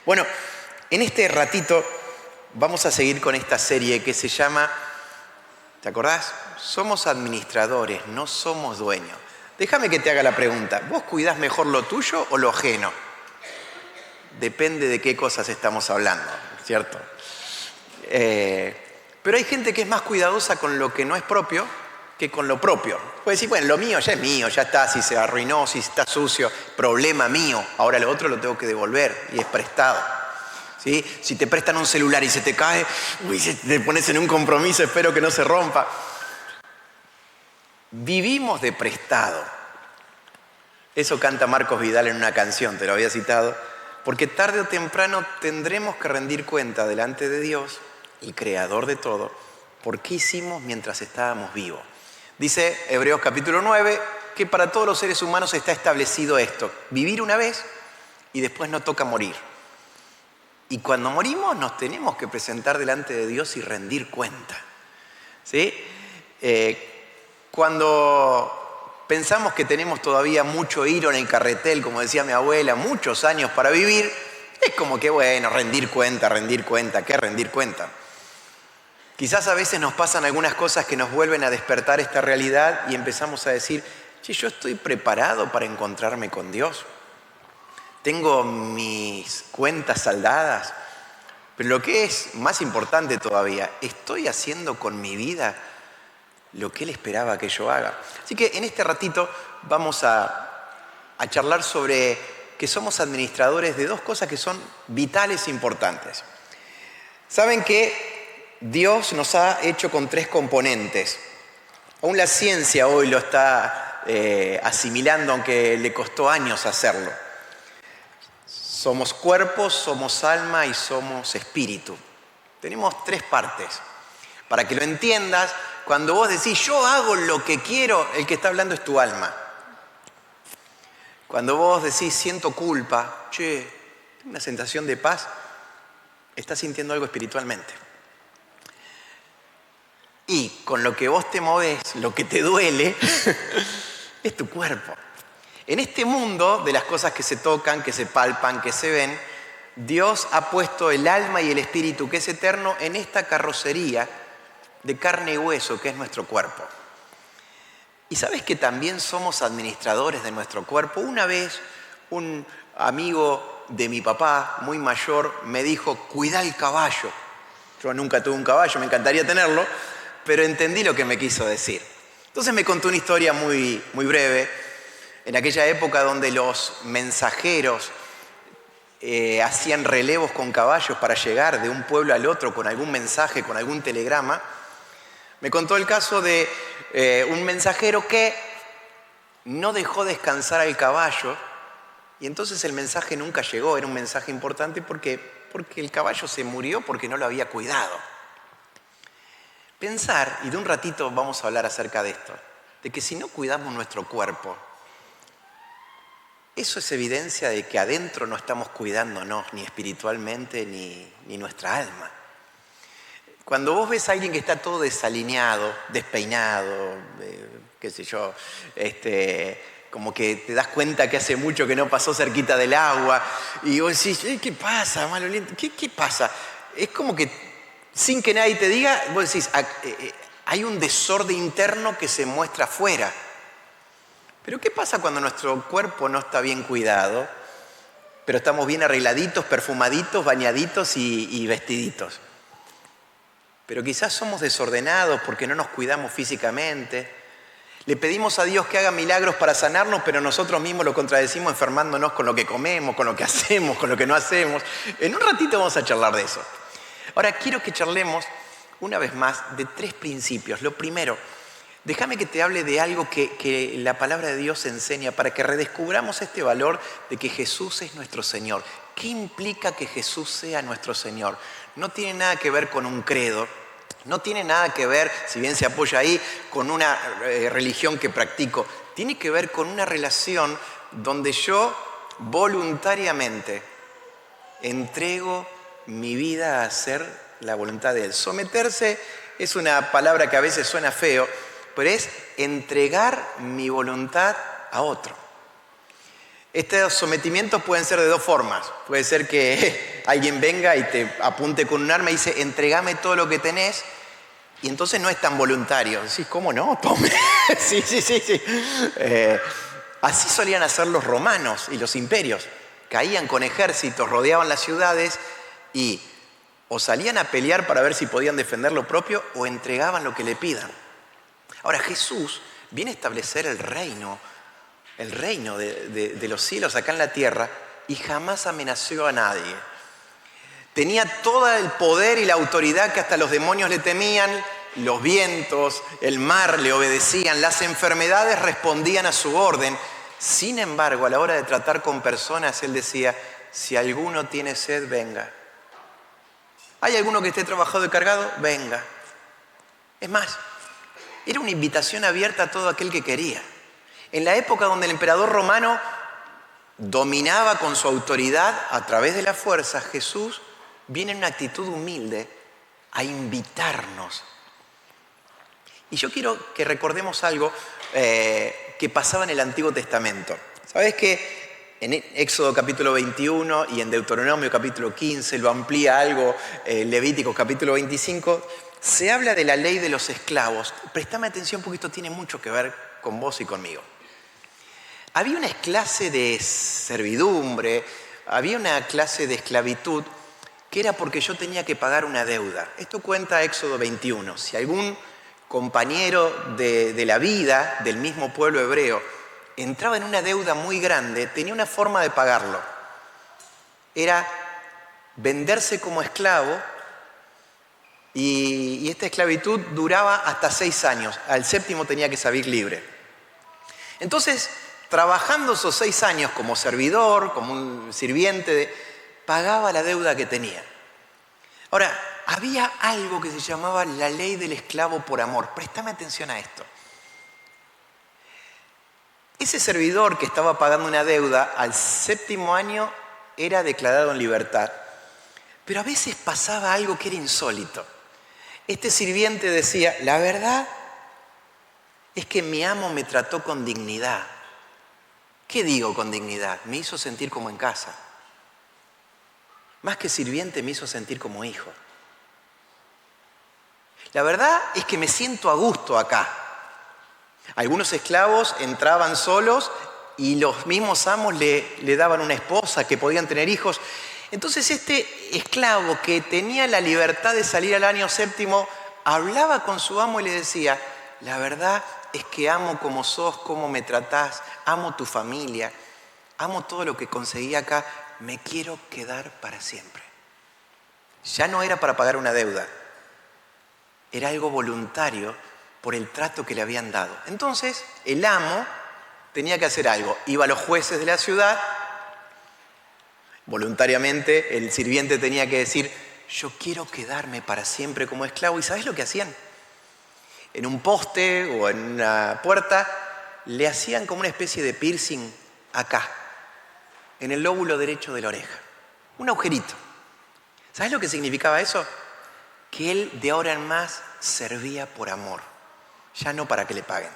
Bueno, en este ratito vamos a seguir con esta serie que se llama, ¿te acordás? Somos administradores, no somos dueños. Déjame que te haga la pregunta, ¿vos cuidás mejor lo tuyo o lo ajeno? Depende de qué cosas estamos hablando, ¿cierto? Pero hay gente que es más cuidadosa con lo que no es propio que con lo propio. Puede decir, bueno, lo mío ya es mío, ya está, si se arruinó, si está sucio, problema mío. Ahora lo otro lo tengo que devolver y es prestado. ¿Sí? Si te prestan un celular y se te cae, te pones en un compromiso, espero que no se rompa. Vivimos de prestado. Eso canta Marcos Vidal en una canción, te lo había citado. Porque tarde o temprano tendremos que rendir cuenta delante de Dios, el creador de todo, por qué hicimos mientras estábamos vivos. Dice Hebreos capítulo 9 que para todos los seres humanos está establecido esto: vivir una vez y después no toca morir. Y cuando morimos nos tenemos que presentar delante de Dios y rendir cuenta. ¿Sí? Cuando pensamos que tenemos todavía mucho hilo en el carretel, como decía mi abuela, muchos años para vivir, es como que bueno, rendir cuenta, ¿qué rendir cuenta? Quizás a veces nos pasan algunas cosas que nos vuelven a despertar esta realidad y empezamos a decir, che, yo estoy preparado para encontrarme con Dios. Tengo mis cuentas saldadas, pero lo que es más importante todavía, ¿estoy haciendo con mi vida lo que Él esperaba que yo haga? Así que en este ratito vamos a charlar sobre que somos administradores de dos cosas que son vitales e importantes. Saben que Dios nos ha hecho con tres componentes. Aún la ciencia hoy lo está asimilando, aunque le costó años hacerlo. Somos cuerpo, somos alma y somos espíritu. Tenemos tres partes. Para que lo entiendas, cuando vos decís, yo hago lo que quiero, el que está hablando es tu alma. Cuando vos decís, siento culpa, che, tengo una sensación de paz, estás sintiendo algo espiritualmente. Y con lo que vos te movés, lo que te duele, es tu cuerpo. En este mundo de las cosas que se tocan, que se palpan, que se ven, Dios ha puesto el alma y el espíritu, que es eterno, en esta carrocería de carne y hueso, que es nuestro cuerpo. ¿Y sabes que también somos administradores de nuestro cuerpo? Una vez un amigo de mi papá, muy mayor, me dijo, cuidá el caballo. Yo nunca tuve un caballo, me encantaría tenerlo, pero entendí lo que me quiso decir. Entonces me contó una historia muy, muy breve. En aquella época donde los mensajeros hacían relevos con caballos para llegar de un pueblo al otro con algún mensaje, con algún telegrama, me contó el caso de un mensajero que no dejó descansar al caballo y entonces el mensaje nunca llegó. Era un mensaje importante porque el caballo se murió porque no lo había cuidado. Pensar, y de un ratito vamos a hablar acerca de esto, de que si no cuidamos nuestro cuerpo, eso es evidencia de que adentro no estamos cuidándonos ni espiritualmente ni nuestra alma. Cuando vos ves a alguien que está todo desalineado, despeinado, qué sé yo, como que te das cuenta que hace mucho que no pasó cerquita del agua y vos decís, ¿qué pasa, maloliente? ¿Qué pasa? Es como que sin que nadie te diga, vos decís, hay un desorden interno que se muestra afuera. Pero ¿qué pasa cuando nuestro cuerpo no está bien cuidado, pero estamos bien arregladitos, perfumaditos, bañaditos y vestiditos? Pero quizás somos desordenados porque no nos cuidamos físicamente. Le pedimos a Dios que haga milagros para sanarnos, pero nosotros mismos lo contradecimos enfermándonos con lo que comemos, con lo que hacemos, con lo que no hacemos. En un ratito vamos a charlar de eso. Ahora quiero que charlemos una vez más de tres principios. Lo primero, déjame que te hable de algo que la palabra de Dios enseña para que redescubramos este valor de que Jesús es nuestro Señor. ¿Qué implica que Jesús sea nuestro Señor? No tiene nada que ver con un credo, no tiene nada que ver, si bien se apoya ahí, con una religión que practico. Tiene que ver con una relación donde yo voluntariamente entrego mi vida a hacer la voluntad de Él. Someterse es una palabra que a veces suena feo, pero es entregar mi voluntad a otro. Estos sometimientos pueden ser de dos formas. Puede ser que alguien venga y te apunte con un arma y dice, entregame todo lo que tenés. Y entonces no es tan voluntario. Decís, ¿cómo no? Tome. Sí. Así solían hacer los romanos y los imperios. Caían con ejércitos, rodeaban las ciudades y o salían a pelear para ver si podían defender lo propio o entregaban lo que le pidan. Ahora Jesús viene a establecer el reino de los cielos acá en la tierra y jamás amenazó a nadie. Tenía todo el poder y la autoridad que hasta los demonios le temían, los vientos, el mar le obedecían, las enfermedades respondían a su orden. Sin embargo, a la hora de tratar con personas, él decía, si alguno tiene sed, venga. ¿Hay alguno que esté trabajado y cargado? Venga. Es más, era una invitación abierta a todo aquel que quería. En la época donde el emperador romano dominaba con su autoridad a través de la fuerza, Jesús viene en una actitud humilde a invitarnos. Y yo quiero que recordemos algo que pasaba en el Antiguo Testamento. ¿Sabes que en Éxodo capítulo 21 y en Deuteronomio capítulo 15, lo amplía algo Levítico capítulo 25, se habla de la ley de los esclavos? Préstame atención porque esto tiene mucho que ver con vos y conmigo. Había una clase de servidumbre, había una clase de esclavitud que era porque yo tenía que pagar una deuda. Esto cuenta Éxodo 21. Si algún compañero de la vida del mismo pueblo hebreo entraba en una deuda muy grande, tenía una forma de pagarlo. Era venderse como esclavo y esta esclavitud duraba hasta 6 años. Al 7º tenía que salir libre. Entonces, trabajando esos 6 años como servidor, como un sirviente, pagaba la deuda que tenía. Ahora, había algo que se llamaba la ley del esclavo por amor. Préstame atención a esto. Ese servidor que estaba pagando una deuda, al 7º año era declarado en libertad. Pero a veces pasaba algo que era insólito. Este sirviente decía, la verdad es que mi amo me trató con dignidad. ¿Qué digo con dignidad? Me hizo sentir como en casa. Más que sirviente, me hizo sentir como hijo. La verdad es que me siento a gusto acá. Algunos esclavos entraban solos y los mismos amos le daban una esposa, que podían tener hijos. Entonces este esclavo que tenía la libertad de salir al año 7º, hablaba con su amo y le decía, la verdad es que amo como sos, cómo me tratás, amo tu familia, amo todo lo que conseguí acá, me quiero quedar para siempre. Ya no era para pagar una deuda, era algo voluntario por el trato que le habían dado. Entonces, el amo tenía que hacer algo. Iba a los jueces de la ciudad, voluntariamente el sirviente tenía que decir, yo quiero quedarme para siempre como esclavo. ¿Y sabes lo que hacían? En un poste o en una puerta le hacían como una especie de piercing acá, en el lóbulo derecho de la oreja. Un agujerito. ¿Sabes lo que significaba eso? Que él de ahora en más servía por amor, ya no para que le paguen.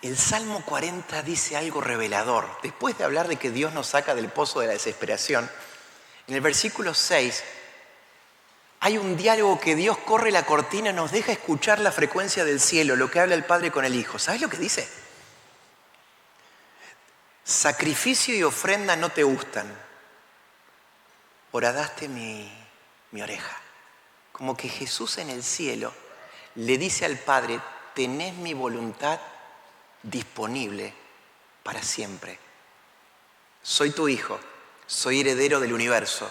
El Salmo 40 dice algo revelador. Después de hablar de que Dios nos saca del pozo de la desesperación, en el versículo 6 hay un diálogo que Dios corre la cortina y nos deja escuchar la frecuencia del cielo, lo que habla el Padre con el Hijo. ¿Sabes lo que dice? Sacrificio y ofrenda no te gustan. Horadaste mi oreja. Como que Jesús en el cielo le dice al Padre, tenés mi voluntad disponible para siempre. Soy tu hijo, soy heredero del universo.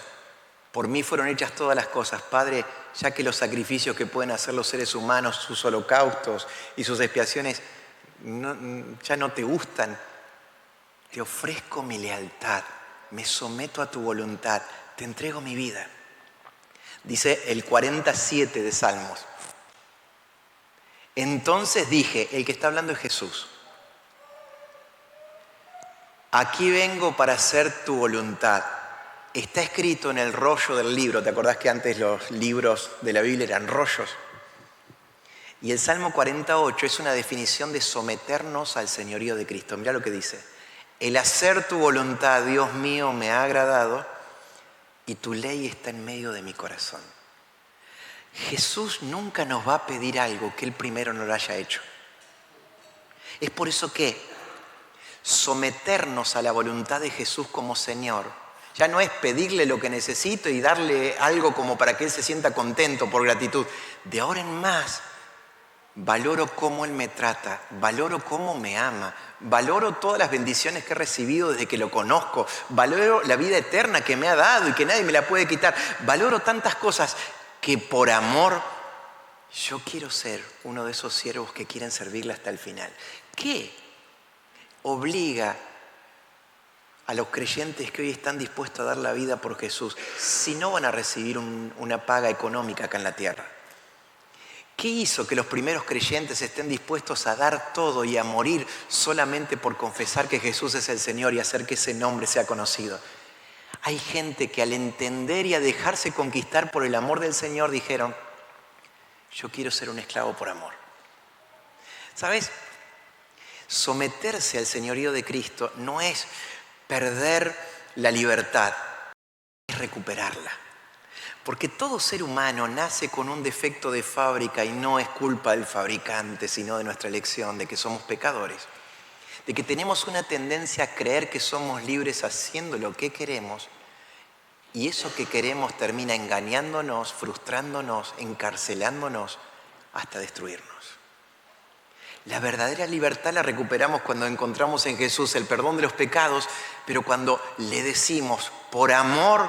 Por mí fueron hechas todas las cosas. Padre, ya que los sacrificios que pueden hacer los seres humanos, sus holocaustos y sus expiaciones ya no te gustan, te ofrezco mi lealtad, me someto a tu voluntad, te entrego mi vida. Dice el 47 de Salmos. Entonces dije, el que está hablando es Jesús. Aquí vengo para hacer tu voluntad. Está escrito en el rollo del libro. ¿Te acordás que antes los libros de la Biblia eran rollos? Y el Salmo 48 es una definición de someternos al señorío de Cristo. Mirá lo que dice. El hacer tu voluntad, Dios mío, me ha agradado y tu ley está en medio de mi corazón. Jesús nunca nos va a pedir algo que Él primero no lo haya hecho. Es por eso que someternos a la voluntad de Jesús como Señor ya no es pedirle lo que necesito y darle algo como para que Él se sienta contento por gratitud. De ahora en más, valoro cómo Él me trata, valoro cómo me ama, valoro todas las bendiciones que he recibido desde que lo conozco, valoro la vida eterna que me ha dado y que nadie me la puede quitar. Valoro tantas cosas que por amor yo quiero ser uno de esos siervos que quieren servirle hasta el final. ¿Qué obliga a los creyentes que hoy están dispuestos a dar la vida por Jesús si no van a recibir una paga económica acá en la tierra? ¿Qué hizo que los primeros creyentes estén dispuestos a dar todo y a morir solamente por confesar que Jesús es el Señor y hacer que ese nombre sea conocido? Hay gente que al entender y a dejarse conquistar por el amor del Señor dijeron, yo quiero ser un esclavo por amor. ¿Sabes? Someterse al señorío de Cristo no es perder la libertad, es recuperarla. Porque todo ser humano nace con un defecto de fábrica y no es culpa del fabricante, sino de nuestra elección, de que somos pecadores. De que tenemos una tendencia a creer que somos libres haciendo lo que queremos y eso que queremos termina engañándonos, frustrándonos, encarcelándonos hasta destruirnos. La verdadera libertad la recuperamos cuando encontramos en Jesús el perdón de los pecados, pero cuando le decimos, por amor,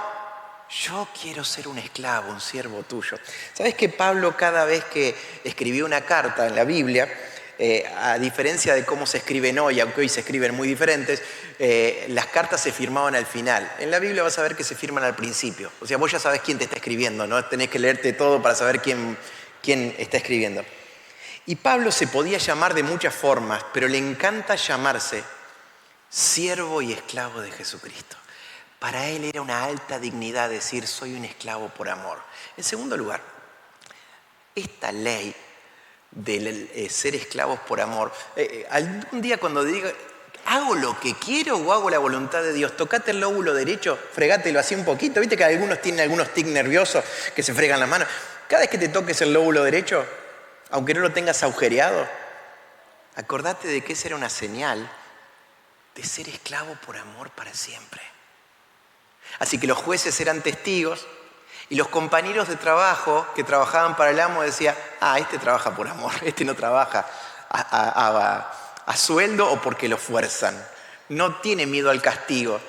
yo quiero ser un esclavo, un siervo tuyo. ¿Sabes que Pablo cada vez que escribió una carta en la Biblia, a diferencia de cómo se escriben hoy, aunque hoy se escriben muy diferentes, las cartas se firmaban al final. En la Biblia vas a ver que se firman al principio. O sea, vos ya sabés quién te está escribiendo, no tenés que leerte todo para saber quién está escribiendo. Y Pablo se podía llamar de muchas formas, pero le encanta llamarse siervo y esclavo de Jesucristo. Para él era una alta dignidad decir, soy un esclavo por amor. En segundo lugar, esta ley de ser esclavos por amor, algún día cuando diga, ¿hago lo que quiero o hago la voluntad de Dios? Tocate el lóbulo derecho, fregátelo así un poquito. ¿Viste que algunos tienen algunos tics nerviosos que se fregan las manos? Cada vez que te toques el lóbulo derecho, aunque no lo tengas agujereado, acordate de que esa era una señal de ser esclavo por amor para siempre. Así que los jueces eran testigos y los compañeros de trabajo que trabajaban para el amo decían, este trabaja por amor, este no trabaja a sueldo o porque lo fuerzan, no tiene miedo al castigo,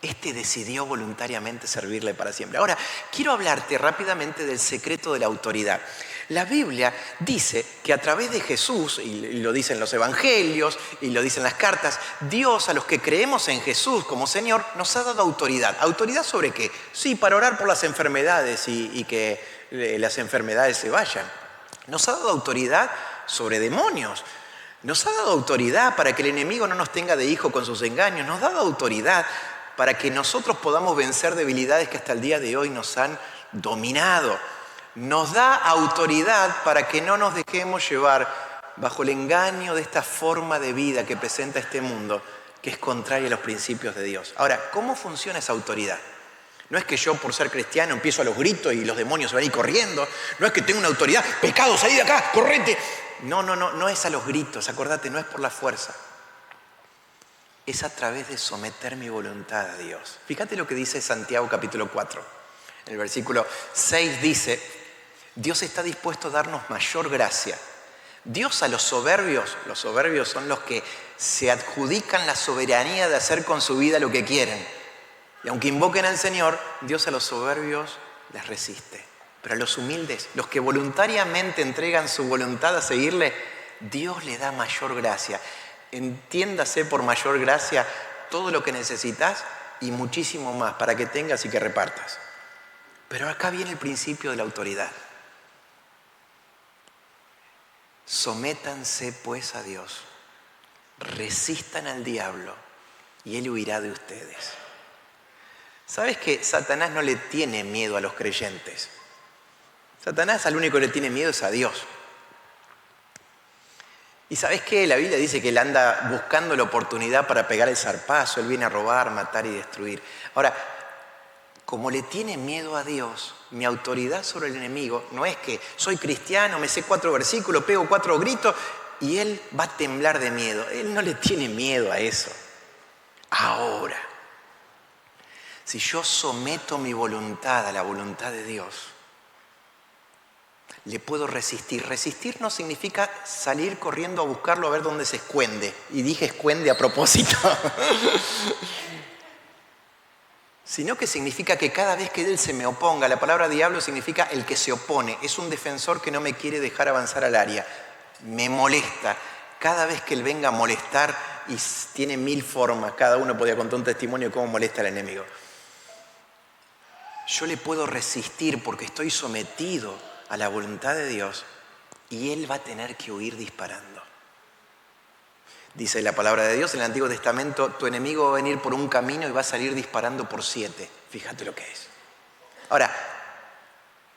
este decidió voluntariamente servirle para siempre. Ahora, quiero hablarte rápidamente del secreto de la autoridad. La Biblia dice que a través de Jesús, y lo dicen los evangelios, y lo dicen las cartas, Dios a los que creemos en Jesús como Señor nos ha dado autoridad. ¿Autoridad sobre qué? Sí, para orar por las enfermedades y que las enfermedades se vayan. Nos ha dado autoridad sobre demonios. Nos ha dado autoridad para que el enemigo no nos tenga de hijo con sus engaños. Nos ha dado autoridad para que nosotros podamos vencer debilidades que hasta el día de hoy nos han dominado. Nos da autoridad para que no nos dejemos llevar bajo el engaño de esta forma de vida que presenta este mundo, que es contraria a los principios de Dios. Ahora, ¿cómo funciona esa autoridad? No es que yo, por ser cristiano, empiezo a los gritos y los demonios se van a ir corriendo. No es que tengo una autoridad, pecado, salí de acá, correte. No es a los gritos, acordate, no es por la fuerza. Es a través de someter mi voluntad a Dios. Fíjate lo que dice Santiago capítulo 4. En el versículo 6 dice, Dios está dispuesto a darnos mayor gracia. Dios a los soberbios son los que se adjudican la soberanía de hacer con su vida lo que quieren. Y aunque invoquen al Señor, Dios a los soberbios les resiste. Pero a los humildes, los que voluntariamente entregan su voluntad a seguirle, Dios le da mayor gracia. Entiéndase por mayor gracia todo lo que necesitas y muchísimo más para que tengas y que repartas. Pero acá viene el principio de la autoridad. Sométanse pues a Dios, resistan al diablo y él huirá de ustedes. ¿Sabes que Satanás no le tiene miedo a los creyentes? Satanás al único que le tiene miedo es a Dios. Y ¿sabés qué? La Biblia dice que él anda buscando la oportunidad para pegar el zarpazo. Él viene a robar, matar y destruir. Ahora, como le tiene miedo a Dios, mi autoridad sobre el enemigo no es que soy cristiano, me sé 4 versículos, pego 4 gritos y él va a temblar de miedo. Él no le tiene miedo a eso. Ahora, si yo someto mi voluntad a la voluntad de Dios, le puedo resistir. Resistir no significa salir corriendo a buscarlo a ver dónde se esconde. Y dije esconde a propósito. Sino que significa que cada vez que él se me oponga, la palabra diablo significa el que se opone. Es un defensor que no me quiere dejar avanzar al área. Me molesta. Cada vez que él venga a molestar, y tiene 1000 formas, cada uno podría contar un testimonio de cómo molesta al enemigo. Yo le puedo resistir porque estoy sometido a la voluntad de Dios y él va a tener que huir disparando. Dice la palabra de Dios en el Antiguo Testamento, tu enemigo va a venir por un camino y va a salir disparando por 7. Fíjate lo que es. Ahora,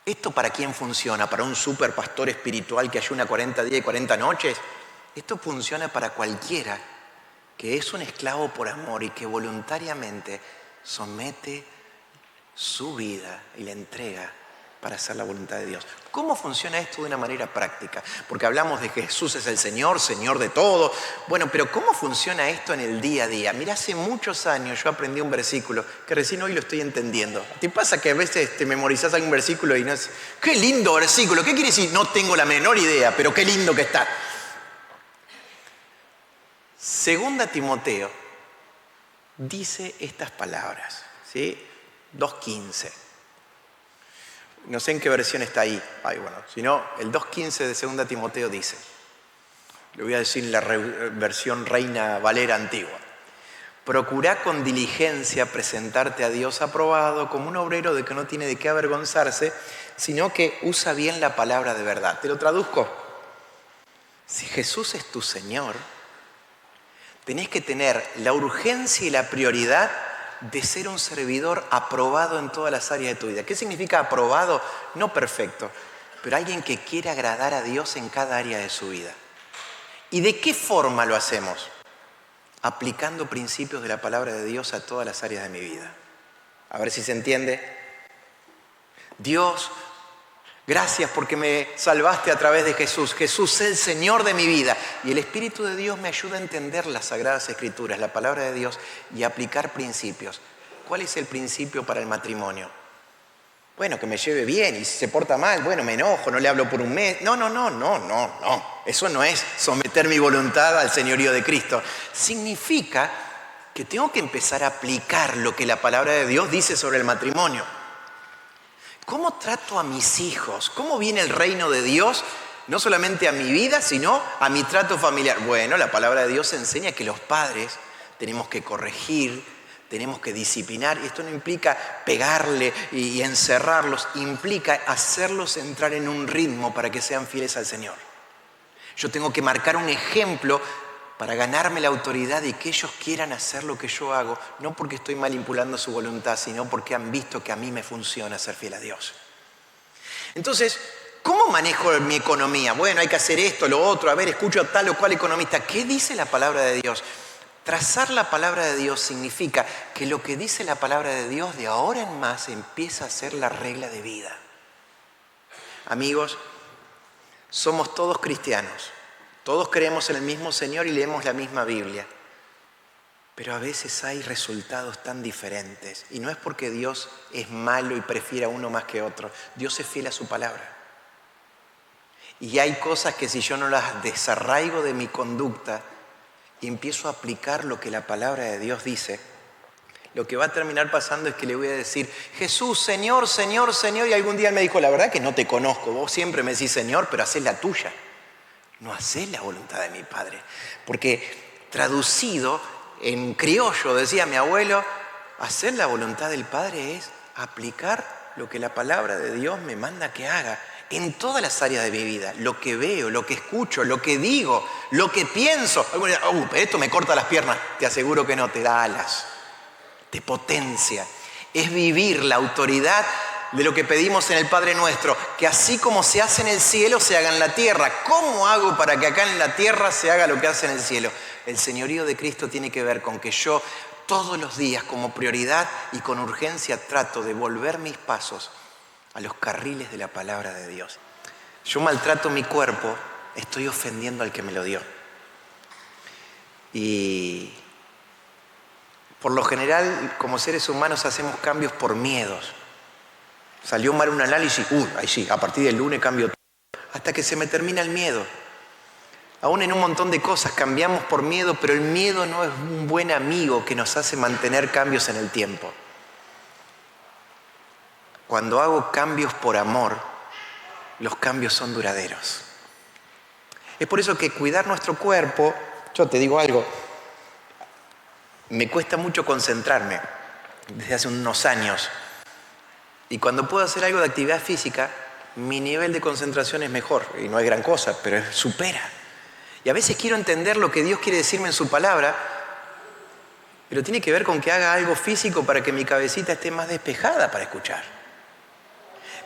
¿esto para quién funciona? ¿Para un super pastor espiritual que ayuna 40 días y 40 noches? Esto funciona para cualquiera que es un esclavo por amor y que voluntariamente somete su vida y la entrega para hacer la voluntad de Dios. ¿Cómo funciona esto de una manera práctica? Porque hablamos de que Jesús es el Señor, Señor de todo. Bueno, pero ¿cómo funciona esto en el día a día? Mira, hace muchos años yo aprendí un versículo que recién hoy lo estoy entendiendo. ¿Te pasa que a veces te memorizás algún versículo y no es... ¡Qué lindo versículo! ¿Qué quiere decir? No tengo la menor idea, pero qué lindo que está. Segunda Timoteo dice estas palabras, ¿sí? 2:15. No sé en qué versión está ahí. Si no, el 2:15 de 2 Timoteo dice, le voy a decir en la versión Reina Valera antigua. Procurá con diligencia presentarte a Dios aprobado como un obrero de que no tiene de qué avergonzarse, sino que usa bien la palabra de verdad. Te lo traduzco. Si Jesús es tu Señor, tenés que tener la urgencia y la prioridad de ser un servidor aprobado en todas las áreas de tu vida. ¿Qué significa aprobado? No perfecto, pero alguien que quiere agradar a Dios en cada área de su vida. ¿Y de qué forma lo hacemos? Aplicando principios de la palabra de Dios a todas las áreas de mi vida. A ver si se entiende. Dios, gracias porque me salvaste a través de Jesús. Jesús es el Señor de mi vida. Y el Espíritu de Dios me ayuda a entender las Sagradas Escrituras, la palabra de Dios, y a aplicar principios. ¿Cuál es el principio para el matrimonio? Bueno, que me lleve bien, y si se porta mal, bueno, me enojo, no le hablo por un mes. No. Eso no es someter mi voluntad al señorío de Cristo. Significa que tengo que empezar a aplicar lo que la palabra de Dios dice sobre el matrimonio. ¿Cómo trato a mis hijos? ¿Cómo viene el reino de Dios? No solamente a mi vida, sino a mi trato familiar. Bueno, la palabra de Dios enseña que los padres tenemos que corregir, tenemos que disciplinar. Y esto no implica pegarle y encerrarlos, implica hacerlos entrar en un ritmo para que sean fieles al Señor. Yo tengo que marcar un ejemplo para ganarme la autoridad y que ellos quieran hacer lo que yo hago, no porque estoy manipulando su voluntad, sino porque han visto que a mí me funciona ser fiel a Dios. Entonces, ¿cómo manejo mi economía? Bueno, hay que hacer esto, lo otro, a ver, escucho a tal o cual economista. ¿Qué dice la palabra de Dios? Trazar la palabra de Dios significa que lo que dice la palabra de Dios de ahora en más empieza a ser la regla de vida. Amigos, somos todos cristianos. Todos creemos en el mismo Señor y leemos la misma Biblia. Pero a veces hay resultados tan diferentes. Y no es porque Dios es malo y prefiere a uno más que otro. Dios es fiel a su palabra. Y hay cosas que si yo no las desarraigo de mi conducta y empiezo a aplicar lo que la palabra de Dios dice, lo que va a terminar pasando es que le voy a decir, Jesús, Señor, Señor, Señor. Y algún día él me dijo, la verdad que no te conozco. Vos siempre me decís Señor, pero hacés la tuya. No hacés la voluntad de mi Padre. Porque traducido en criollo, decía mi abuelo, hacer la voluntad del Padre es aplicar lo que la palabra de Dios me manda que haga en todas las áreas de mi vida. Lo que veo, lo que escucho, lo que digo, lo que pienso. Pero esto me corta las piernas. Te aseguro que no, te da alas, te potencia. Es vivir la autoridad de lo que pedimos en el Padre Nuestro, que así como se hace en el cielo, se haga en la tierra. ¿Cómo hago para que acá en la tierra se haga lo que hace en el cielo? El señorío de Cristo tiene que ver con que yo todos los días, como prioridad y con urgencia, trato de volver mis pasos a los carriles de la palabra de Dios. Yo maltrato mi cuerpo, estoy ofendiendo al que me lo dio. Y por lo general, como seres humanos, hacemos cambios por miedos. Salió mal un análisis, ahí sí, a partir del lunes cambio todo. Hasta que se me termina el miedo. Aún en un montón de cosas cambiamos por miedo, pero el miedo no es un buen amigo que nos hace mantener cambios en el tiempo. Cuando hago cambios por amor, los cambios son duraderos. Es por eso que cuidar nuestro cuerpo, yo te digo algo, me cuesta mucho concentrarme desde hace unos años. Y cuando puedo hacer algo de actividad física, mi nivel de concentración es mejor. Y no hay gran cosa, pero supera. Y a veces quiero entender lo que Dios quiere decirme en su palabra, pero tiene que ver con que haga algo físico para que mi cabecita esté más despejada para escuchar.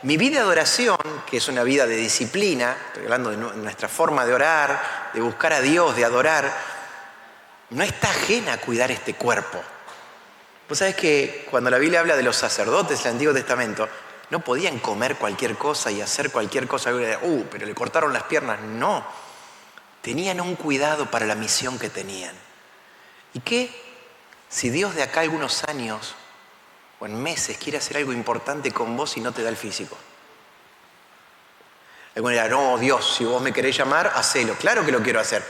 Mi vida de oración, que es una vida de disciplina, estoy hablando de nuestra forma de orar, de buscar a Dios, de adorar, no está ajena a cuidar este cuerpo. Vos sabés que cuando la Biblia habla de los sacerdotes del Antiguo Testamento, no podían comer cualquier cosa y hacer cualquier cosa. Pero le cortaron las piernas. No. Tenían un cuidado para la misión que tenían. ¿Y qué? Si Dios de acá a algunos años o en meses quiere hacer algo importante con vos y no te da el físico. Algunos dirán, no, Dios, si vos me querés llamar, hacelo. Claro que lo quiero hacer.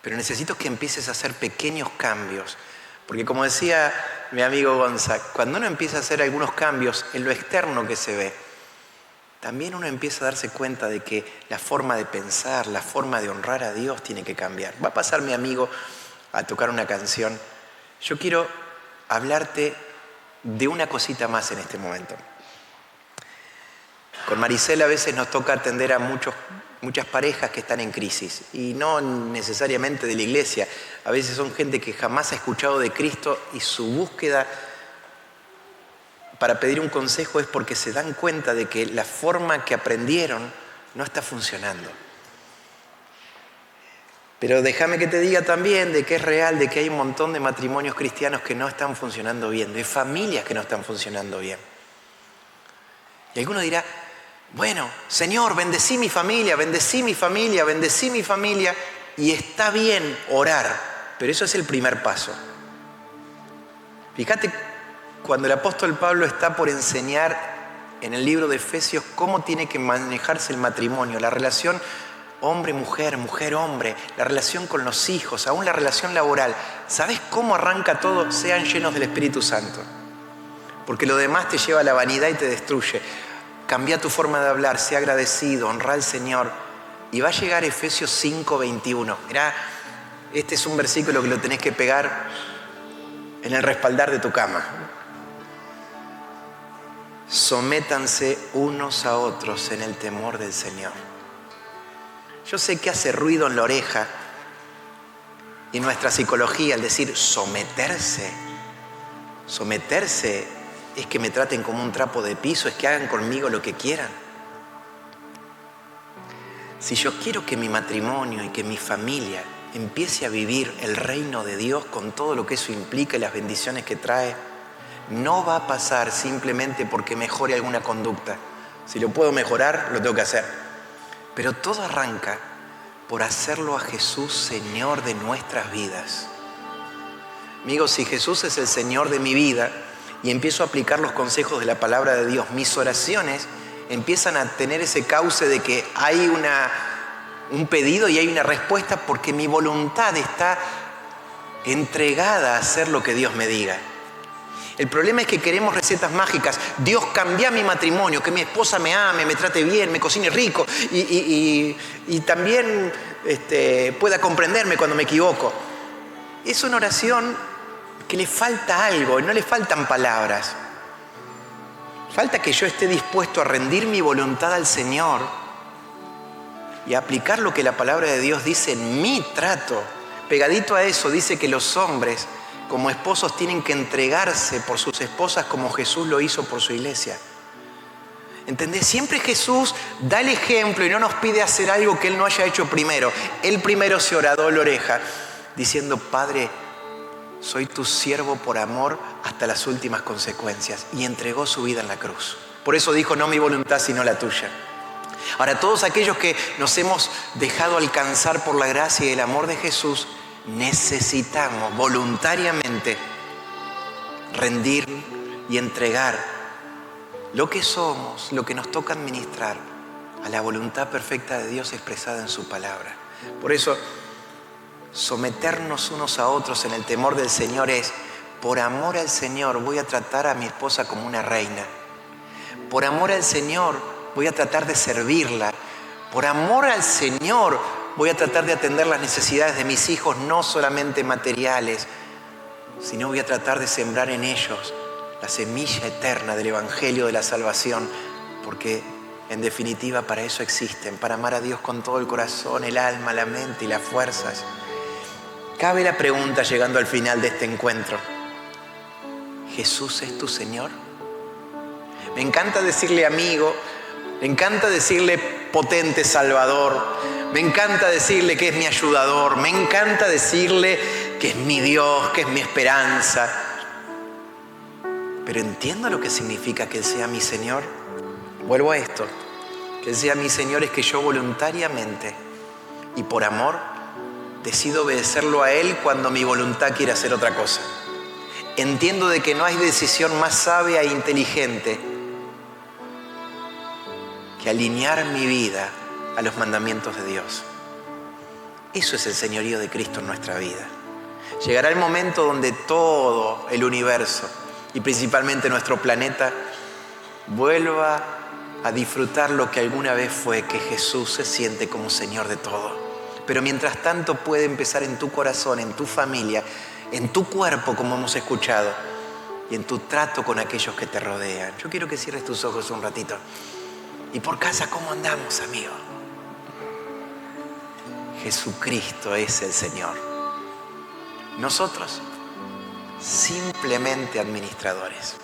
Pero necesito que empieces a hacer pequeños cambios. Porque como decía mi amigo Gonza, cuando uno empieza a hacer algunos cambios en lo externo que se ve, también uno empieza a darse cuenta de que la forma de pensar, la forma de honrar a Dios tiene que cambiar. Va a pasar mi amigo a tocar una canción. Yo quiero hablarte de una cosita más en este momento. Con Maricela a veces nos toca atender a muchas parejas que están en crisis, y no necesariamente de la iglesia. A veces son gente que jamás ha escuchado de Cristo y su búsqueda para pedir un consejo es porque se dan cuenta de que la forma que aprendieron no está funcionando. Pero déjame que te diga también de que es real, de que hay un montón de matrimonios cristianos que no están funcionando bien, de familias que no están funcionando bien. Y alguno dirá, bueno, Señor, bendecí mi familia, bendecí mi familia, bendecí mi familia, y está bien orar, pero eso es el primer paso. Fíjate, cuando el apóstol Pablo está por enseñar en el libro de Efesios cómo tiene que manejarse el matrimonio, la relación hombre-mujer, mujer-hombre, la relación con los hijos, aún la relación laboral. ¿Sabes cómo arranca todo? Sean llenos del Espíritu Santo. Porque lo demás te lleva a la vanidad y te destruye. Cambia tu forma de hablar, sé agradecido, honra al Señor. Y va a llegar Efesios 5:21. Mirá, este es un versículo que lo tenés que pegar en el respaldar de tu cama. Sométanse unos a otros en el temor del Señor. Yo sé que hace ruido en la oreja y en nuestra psicología al decir someterse. Someterse es que me traten como un trapo de piso, es que hagan conmigo lo que quieran. Si yo quiero que mi matrimonio y que mi familia empiece a vivir el reino de Dios con todo lo que eso implica y las bendiciones que trae, no va a pasar simplemente porque mejore alguna conducta. Si lo puedo mejorar, lo tengo que hacer. Pero todo arranca por hacerlo a Jesús Señor de nuestras vidas. Amigos, si Jesús es el Señor de mi vida y empiezo a aplicar los consejos de la palabra de Dios, mis oraciones empiezan a tener ese cauce de que hay un pedido y hay una respuesta porque mi voluntad está entregada a hacer lo que Dios me diga. El problema es que queremos recetas mágicas. Dios, cambia mi matrimonio, que mi esposa me ame, me trate bien, me cocine rico y también pueda comprenderme cuando me equivoco. Es una oración que le falta algo, no le faltan palabras. Falta que yo esté dispuesto a rendir mi voluntad al Señor y a aplicar lo que la palabra de Dios dice en mi trato. Pegadito a eso dice que los hombres como esposos tienen que entregarse por sus esposas como Jesús lo hizo por su iglesia. ¿Entendés? Siempre Jesús da el ejemplo y no nos pide hacer algo que Él no haya hecho primero. Él primero se horadó la oreja diciendo: Padre, soy tu siervo por amor hasta las últimas consecuencias. Y entregó su vida en la cruz. Por eso dijo: no mi voluntad sino la tuya. Ahora, todos aquellos que nos hemos dejado alcanzar por la gracia y el amor de Jesús, necesitamos voluntariamente rendir y entregar lo que somos, lo que nos toca administrar, a la voluntad perfecta de Dios expresada en su palabra. Por eso, someternos unos a otros en el temor del Señor es: por amor al Señor voy a tratar a mi esposa como una reina. Por amor al Señor voy a tratar de servirla. Por amor al Señor voy a tratar de atender las necesidades de mis hijos, no solamente materiales, sino voy a tratar de sembrar en ellos la semilla eterna del Evangelio de la salvación, porque en definitiva para eso existen, para amar a Dios con todo el corazón, el alma, la mente y las fuerzas. Cabe la pregunta llegando al final de este encuentro: ¿Jesús es tu Señor? Me encanta decirle amigo, me encanta decirle potente Salvador, me encanta decirle que es mi ayudador, me encanta decirle que es mi Dios, que es mi esperanza. Pero entiendo lo que significa que Él sea mi Señor. Vuelvo a esto: que Él sea mi Señor es que yo voluntariamente y por amor decido obedecerlo a Él cuando mi voluntad quiere hacer otra cosa. Entiendo de que no hay decisión más sabia e inteligente que alinear mi vida a los mandamientos de Dios. Eso es el señorío de Cristo en nuestra vida. Llegará el momento donde todo el universo y principalmente nuestro planeta vuelva a disfrutar lo que alguna vez fue, que Jesús se siente como Señor de todo. Pero mientras tanto puede empezar en tu corazón, en tu familia, en tu cuerpo, como hemos escuchado, y en tu trato con aquellos que te rodean. Yo quiero que cierres tus ojos un ratito. Y por casa, ¿cómo andamos, amigo? Jesucristo es el Señor. Nosotros, simplemente administradores.